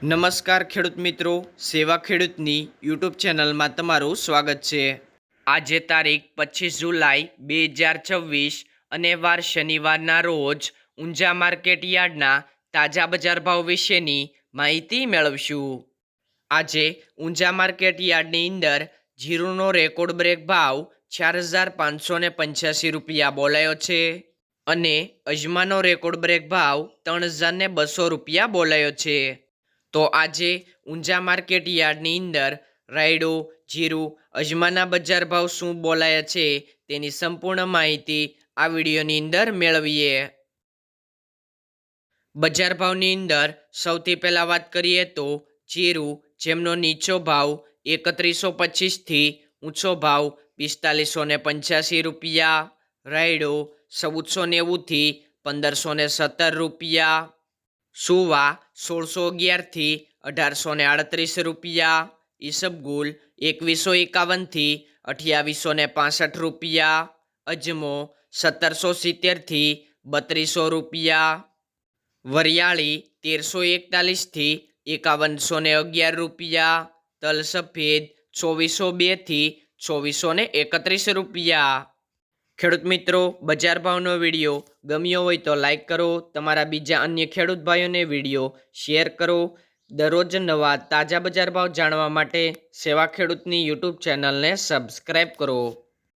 નમસ્કાર ખેડૂત મિત્રો, સેવા ખેડૂતની યુટ્યુબ ચેનલમાં તમારું સ્વાગત છે। આજે તારીખ 25 જુલાઈ 2026 અને વાર શનિવારના રોજ ઊંઝા માર્કેટ યાર્ડના તાજા બજાર ભાવ વિશેની માહિતી મેળવશું। આજે ઊંઝા માર્કેટ યાર્ડની અંદર જીરુનો રેકોર્ડ બ્રેક ભાવ 4585 રૂપિયા બોલાયો છે અને અજમાનો રેકોર્ડ બ્રેક ભાવ 3200 રૂપિયા બોલાયો છે। તો આજે ઊંઝા માર્કેટ યાર્ડની અંદર રાયડો, જીરું, અજમાના બજાર ભાવ શું બોલાયા છે તેની સંપૂર્ણ માહિતી આ વિડીયોની અંદર મેળવીએ। બજાર ભાવની અંદર સૌથી પહેલાં વાત કરીએ તો જીરું, જેમનો નીચો ભાવ 3125 થી ઊંચો ભાવ 4585 રૂપિયા, રાયડો 1490 થી 1517 રૂપિયા, સુવા 1611 થી 1838 રૂપિયા, ઈસબગુલ 2151 થી 2865 રૂપિયા, અજમો 1770 થી 3200 રૂપિયા, વરિયાળી 1341 થી 5111 રૂપિયા, તલ સફેદ 2402 થી 2431 રૂપિયા। ખેડૂત મિત્રો, બજાર ભાવનો વિડીયો ગમ્યો હોય તો લાઈક કરો, તમારા બીજા અન્ય ખેડૂત ભાઈઓને વિડીયો શેર કરો। દરરોજ નવા તાજા બજાર ભાવ જાણવા માટે સેવા ખેડૂતની યુટ્યુબ ચેનલને સબસ્ક્રાઈબ કરો।